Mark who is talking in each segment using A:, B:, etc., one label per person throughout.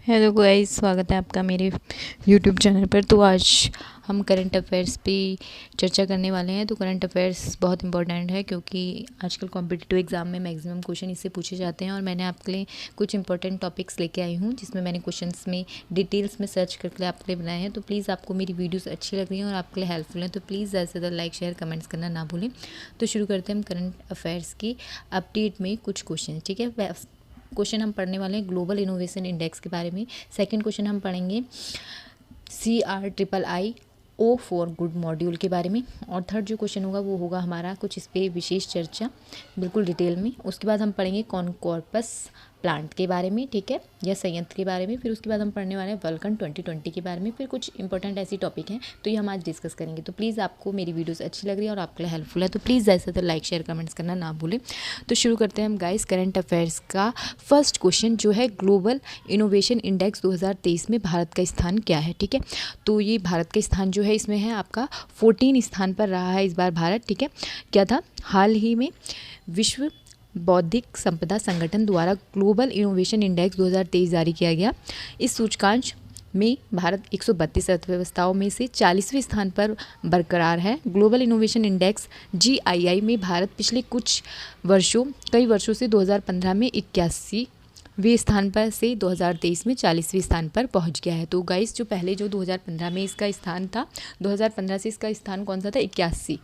A: Hello guys, स्वागत है आपका मेरे यूट्यूब चैनल पर। तो आज हम करंट अफेयर्स पे चर्चा करने वाले हैं। तो करंट अफेयर्स बहुत इंपॉर्टेंट है क्योंकि आजकल कॉम्पिटिटिव एग्जाम में मैक्सिमम क्वेश्चन इससे पूछे जाते हैं और मैंने आपके लिए कुछ इंपॉर्टेंट टॉपिक्स लेके आई हूँ जिसमें मैंने क्वेश्चंस में डिटेल्स में सर्च करके आपके लिए बनाए हैं। तो प्लीज़ आपको मेरी वीडियोज़ अच्छी लग रही हैं और आपके लिए हेल्पफुल हैं तो प्लीज़ ज़्यादा से ज़्यादा लाइक शेयर कमेंट्स करना ना भूलें। तो शुरू करते हैं हम करंट अफेयर्स की अपडेट में कुछ क्वेश्चन। ठीक है, क्वेश्चन हम पढ़ने वाले हैं ग्लोबल इनोवेशन इंडेक्स के बारे में। सेकंड क्वेश्चन हम पढ़ेंगे CRIIO फॉर गुड मॉड्यूल के बारे में। और थर्ड जो क्वेश्चन होगा वो होगा हमारा कुछ इस पर विशेष चर्चा बिल्कुल डिटेल में। उसके बाद हम पढ़ेंगे कॉनकॉर्पस प्लांट के बारे में, ठीक है, या संयंत्र के बारे में। फिर उसके बाद हम पढ़ने वाले हैं वल्कन 2020 के बारे में। फिर कुछ इंपॉर्टेंट ऐसी टॉपिक हैं तो ये हम आज डिस्कस करेंगे। तो प्लीज़ आपको मेरी वीडियोस अच्छी लग रही है और आपके लिए हेल्पफुल है तो प्लीज़ ऐसे तो लाइक शेयर कमेंट्स करना ना भूलें। तो शुरू करते हैं हम गाइस करंट अफेयर्स का फर्स्ट क्वेश्चन जो है ग्लोबल इनोवेशन इंडेक्स 2023 में भारत का स्थान क्या है। ठीक है, तो ये भारत का स्थान जो है इसमें है आपका 14 स्थान पर रहा है इस बार भारत। ठीक है, क्या था, हाल ही में विश्व बौद्धिक संपदा संगठन द्वारा ग्लोबल इनोवेशन इंडेक्स 2023 जारी किया गया। इस सूचकांक में भारत 132 अर्थव्यवस्थाओं में से 40वें स्थान पर बरकरार है। ग्लोबल इनोवेशन इंडेक्स GII में भारत पिछले कई वर्षों से 2015 में 81वें स्थान पर से 2023 में 40वें स्थान पर पहुंच गया है। तो गाइस जो पहले जो 2015 में इसका स्थान था, 2015 से इसका स्थान कौन सा था, 81।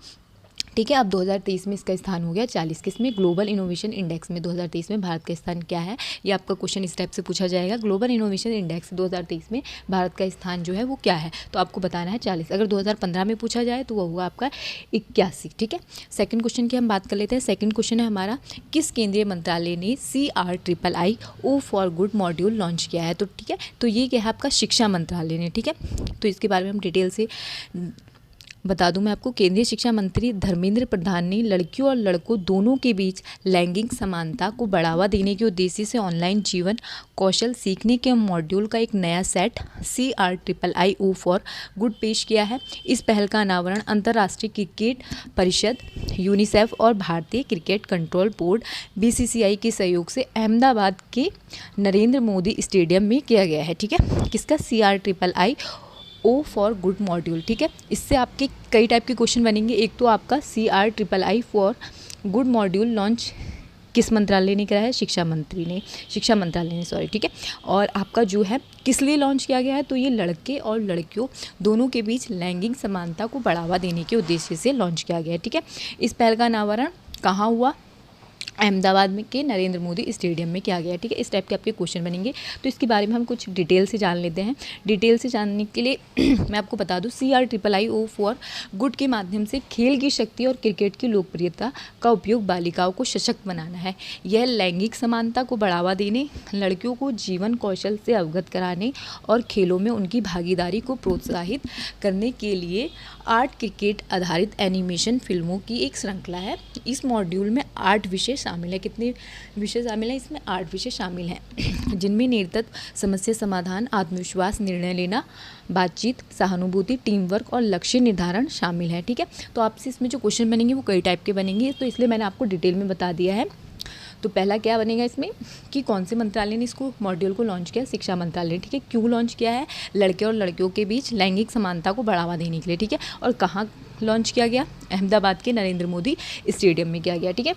A: ठीक है, अब 2023 में इसका स्थान हो गया 40। किसमें, ग्लोबल इनोवेशन इंडेक्स में 2023 में भारत का स्थान क्या है, ये आपका क्वेश्चन इस टाइप से पूछा जाएगा। ग्लोबल इनोवेशन इंडेक्स 2023 में भारत का स्थान जो है वो क्या है, तो आपको बताना है 40। अगर 2015 में पूछा जाए तो वो हुआ आपका 81। ठीक है, सेकंड क्वेश्चन की हम बात कर लेते हैं। सेकंड क्वेश्चन है हमारा, किस केंद्रीय मंत्रालय ने CRIIO for good module launch किया है। तो ठीक है, तो ये क्या है आपका शिक्षा मंत्रालय ने। ठीक है, तो इसके बारे में हम डिटेल से बता दूं मैं आपको। केंद्रीय शिक्षा मंत्री धर्मेंद्र प्रधान ने लड़कियों और लड़कों दोनों के बीच लैंगिक समानता को बढ़ावा देने के उद्देश्य से ऑनलाइन जीवन कौशल सीखने के मॉड्यूल का एक नया सेट CRIIO फॉर गुड पेश किया है। इस पहल का अनावरण अंतर्राष्ट्रीय क्रिकेट परिषद, यूनिसेफ और भारतीय क्रिकेट कंट्रोल बोर्ड BCCI के सहयोग से अहमदाबाद के नरेंद्र मोदी स्टेडियम में किया गया है। ठीक है, किसका, CRIIO फॉर गुड मॉड्यूल। ठीक है, इससे आपके कई टाइप के क्वेश्चन बनेंगे। एक तो आपका CRIIO for good module launch किस मंत्रालय ने कराया है, शिक्षा मंत्रालय ने सॉरी। ठीक है, और आपका जो है किस लिए लॉन्च किया गया है, तो ये लड़के और लड़कियों दोनों के बीच लैंगिक समानता को बढ़ावा देने के उद्देश्य से लॉन्च किया गया है। ठीक है, इस पहल का अनावरण कहाँ हुआ, अहमदाबाद में के नरेंद्र मोदी स्टेडियम में किया गया। ठीक है, इस टाइप के आपके क्वेश्चन बनेंगे। तो इसके बारे में हम कुछ डिटेल से जान लेते हैं। डिटेल से जानने के लिए मैं आपको बता दूं, CRIIO फॉर गुड के माध्यम से खेल की शक्ति और क्रिकेट की लोकप्रियता का उपयोग बालिकाओं को सशक्त बनाना है। यह लैंगिक समानता को बढ़ावा देने, लड़कियों को जीवन कौशल से अवगत कराने और खेलों में उनकी भागीदारी को प्रोत्साहित करने के लिए 8 क्रिकेट आधारित एनिमेशन फिल्मों की एक श्रृंखला है। इस मॉड्यूल में 8 विषय शामिल है। कितने विषय शामिल हैं, इसमें 8 विषय शामिल हैं जिनमें नेतृत्व, समस्या समाधान, आत्मविश्वास, निर्णय लेना, बातचीत, सहानुभूति, टीम वर्क और लक्ष्य निर्धारण शामिल है। ठीक है, तो आपसे इसमें जो क्वेश्चन बनेंगे वो कई टाइप के बनेंगे, तो इसलिए मैंने आपको डिटेल में बता दिया है। तो पहला क्या बनेगा इसमें कि कौन से मंत्रालय ने इसको मॉड्यूल को लॉन्च किया, शिक्षा मंत्रालय। ठीक है, क्यों लॉन्च किया है, लड़के और लड़कियों के बीच लैंगिक समानता को बढ़ावा देने के लिए। ठीक है, और कहाँ लॉन्च किया गया, अहमदाबाद के नरेंद्र मोदी स्टेडियम में किया गया। ठीक है,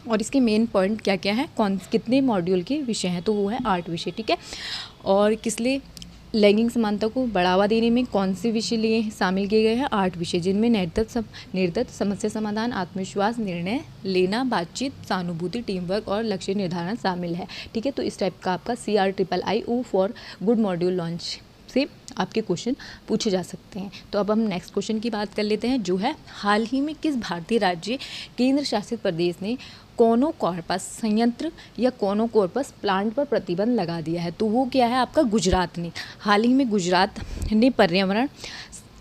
A: और इसके मेन पॉइंट क्या क्या है, कितने मॉड्यूल के विषय हैं, तो वो है 8 विषय। ठीक है, और किस लिए, लैंगिक समानता को बढ़ावा देने में कौन से विषय लिए शामिल किए गए हैं, 8 विषय, जिनमें नेतृत्व, समस्या समाधान, आत्मविश्वास, निर्णय लेना, बातचीत, सहानुभूति, टीम वर्क और लक्ष्य निर्धारण शामिल है। ठीक है, तो इस टाइप का आपका CRIIO for good module launch से आपके क्वेश्चन पूछे जा सकते हैं। तो अब हम नेक्स्ट क्वेश्चन की बात कर लेते हैं, जो है हाल ही में किस भारतीय राज्य केंद्र शासित प्रदेश ने कॉनोकॉर्पस संयंत्र या कॉनोकॉर्पस प्लांट पर प्रतिबंध लगा दिया है, तो वो क्या है आपका, गुजरात ने। हाल ही में गुजरात ने पर्यावरण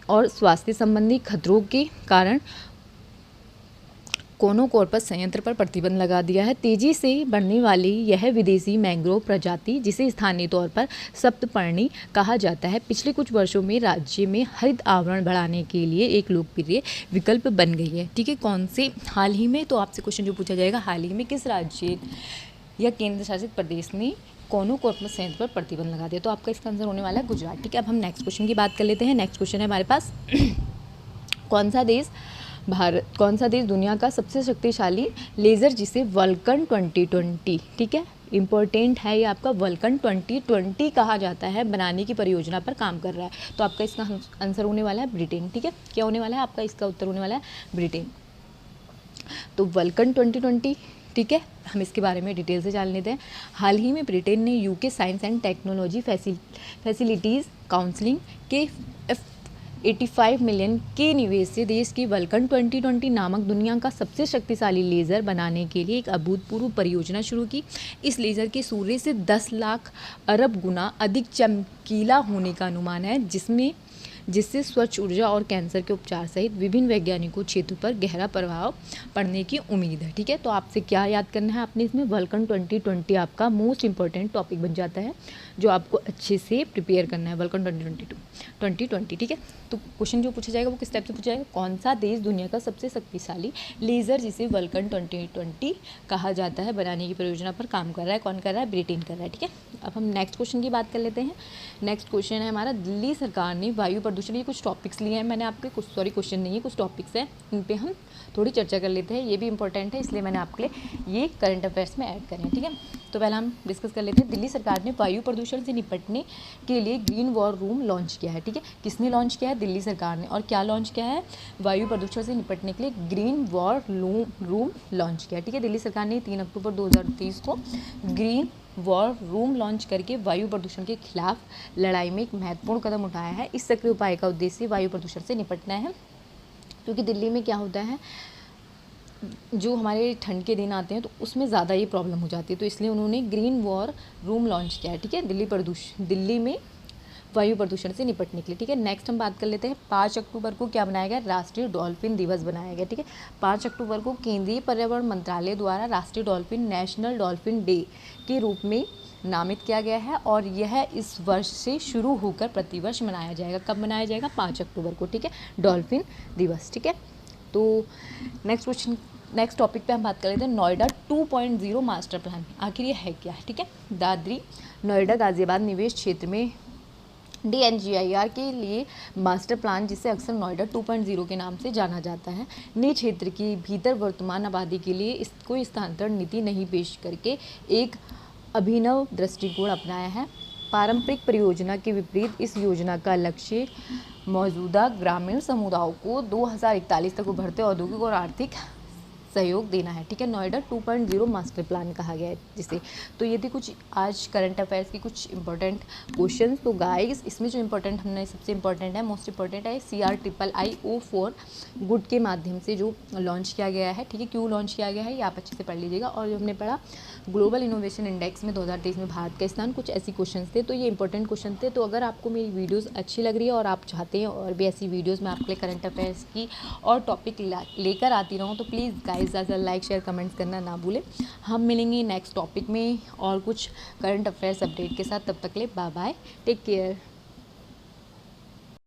A: और स्वास्थ्य संबंधी खतरों के कारण कॉनोकॉर्पस संयंत्र पर प्रतिबंध लगा दिया है। तेजी से बढ़ने वाली यह विदेशी मैंग्रोव प्रजाति, जिसे स्थानीय तौर पर सप्तपर्णी कहा जाता है, पिछले कुछ वर्षों में राज्य में हरित आवरण बढ़ाने के लिए एक लोकप्रिय विकल्प बन गई है। ठीक है, कौन से, हाल ही में, तो आपसे क्वेश्चन जो पूछा जाएगा, हाल ही में किस राज्य या केंद्र शासित प्रदेश ने कॉर्नोकॉर्पस संयंत्र पर प्रतिबंध लगा दिया। तो आपका इसका आंसर होने वाला है गुजरात। ठीक है, अब हम नेक्स्ट क्वेश्चन की बात कर लेते हैं। नेक्स्ट क्वेश्चन है हमारे पास कौन सा देश दुनिया का सबसे शक्तिशाली लेज़र जिसे वल्कन 2020, ठीक है, इंपॉर्टेंट है ये आपका, वल्कन 2020 कहा जाता है, बनाने की परियोजना पर काम कर रहा है। तो आपका इसका आंसर होने वाला है ब्रिटेन। ठीक है, क्या होने वाला है आपका इसका उत्तर होने वाला है ब्रिटेन। तो वल्कन 2020, ठीक है, हम इसके बारे में डिटेल से जान लेते हैं। हाल ही में ब्रिटेन ने UK science and technology facilities counselling के 85 मिलियन के निवेश से देश की वल्कन 2020 नामक दुनिया का सबसे शक्तिशाली लेज़र बनाने के लिए एक अभूतपूर्व परियोजना शुरू की। इस लेज़र के सूर्य से 10 लाख अरब गुना अधिक चमकीला होने का अनुमान है, जिससे स्वच्छ ऊर्जा और कैंसर के उपचार सहित विभिन्न वैज्ञानिकों क्षेत्र पर गहरा प्रभाव पड़ने की उम्मीद है। ठीक है, तो आपसे क्या याद करना है आपने इसमें, वल्कन 2020 आपका मोस्ट इंपॉर्टेंट टॉपिक बन जाता है जो आपको अच्छे से प्रिपेयर करना है, वल्कन 2020। ठीक है, तो क्वेश्चन जो पूछा जाएगा वो किस टाइप से पूछा जाएगा, कौन सा देश दुनिया का सबसे शक्तिशाली लेज़र जिसे वल्कन 2020 कहा जाता है बनाने की परियोजना पर काम कर रहा है, कौन कर रहा है, ब्रिटेन कर रहा है। ठीक है, अब हम नेक्स्ट क्वेश्चन की बात कर लेते हैं। नेक्स्ट क्वेश्चन है हमारा, दिल्ली सरकार ने वायु प्रदूषण, ये कुछ टॉपिक्स लिए हैं मैंने आपके, कुछ सॉरी क्वेश्चन नहीं है, कुछ टॉपिक्स हैं, इन पे हम थोड़ी चर्चा कर लेते हैं, ये भी इंपॉर्टेंट है इसलिए मैंने आपके लिए ये करंट अफेयर्स में ऐड करें। ठीक है, तो पहला हम डिस्कस कर लेते हैं। दिल्ली सरकार ने वायु प्रदूषण से निपटने के लिए ग्रीन वॉर रूम लॉन्च किया है। ठीक है, किसने लॉन्च किया है, दिल्ली सरकार ने, और क्या लॉन्च किया है, वायु प्रदूषण से निपटने के लिए ग्रीन वॉर रूम लॉन्च किया है। ठीक है, दिल्ली सरकार ने 3 अक्टूबर 2023 को ग्रीन वॉर रूम लॉन्च करके वायु प्रदूषण के खिलाफ लड़ाई में एक महत्वपूर्ण कदम उठाया है। इस सक्रिय उपाय का उद्देश्य वायु प्रदूषण से निपटना है, क्योंकि दिल्ली में क्या होता है, जो हमारे ठंड के दिन आते हैं तो उसमें ज़्यादा ये प्रॉब्लम हो जाती है, तो इसलिए उन्होंने ग्रीन वॉर रूम लॉन्च किया है। ठीक है, दिल्ली में वायु प्रदूषण से निपटने के लिए। ठीक है, नेक्स्ट हम बात कर लेते हैं 5 अक्टूबर को क्या बनाया गया, राष्ट्रीय डॉल्फिन दिवस बनाया गया। ठीक है, 5 अक्टूबर को केंद्रीय पर्यावरण मंत्रालय द्वारा राष्ट्रीय डॉल्फिन नेशनल डॉल्फिन डे के रूप में नामित किया गया है, और यह इस वर्ष से शुरू होकर प्रतिवर्ष मनाया जाएगा। कब मनाया जाएगा, 5 अक्टूबर को। ठीक है, डॉल्फिन दिवस। ठीक है, तो नेक्स्ट टॉपिक पे हम बात कर लेते हैं नोएडा 2.0 मास्टर प्लान, आखिर ये है क्या। ठीक है, दादरी नोएडा गाजियाबाद निवेश क्षेत्र में DNGIR के लिए मास्टर प्लान, जिसे अक्सर नोएडा 2.0 के नाम से जाना जाता है, ने क्षेत्र के भीतर वर्तमान आबादी के लिए कोई स्थानांतरण नीति नहीं पेश करके एक अभिनव दृष्टिकोण अपनाया है। पारंपरिक परियोजना के विपरीत इस योजना का लक्ष्य मौजूदा ग्रामीण समुदायों को 2041 तक उभरते औद्योगिक और आर्थिक सहयोग देना है। ठीक है, नोएडा 2.0 मास्टर प्लान कहा गया है जिसे। तो ये थी कुछ आज करंट अफेयर्स की कुछ इंपॉर्टेंट क्वेश्चन। तो गाइस, इसमें जो इंपॉर्टेंट हमने सबसे इंपॉर्टेंट है, मोस्ट इंपॉर्टेंट है CRIIO4 गुड के माध्यम से जो लॉन्च किया गया है। ठीक है, क्यों लॉन्च किया गया है ये आप अच्छे से पढ़ लीजिएगा। और जो हमने पढ़ा ग्लोबल इनोवेशन इंडेक्स में 2023 में भारत का स्थान, कुछ ऐसी क्वेश्चन थे, तो ये इंपॉर्टेंट क्वेश्चन थे। तो अगर आपको मेरी वीडियोज़ अच्छी लग रही है और आप चाहते हैं और भी ऐसी वीडियोज़ मैं आपके लिए करंट अफेयर्स की और टॉपिक लेकर आती रहूँ, तो प्लीज़ गाइस ज़्यादा लाइक शेयर कमेंट्स करना ना भूलें। हम मिलेंगे नेक्स्ट टॉपिक में और कुछ करंट अफेयर्स अपडेट के साथ। तब तक के लिए बाय बाय, टेक केयर।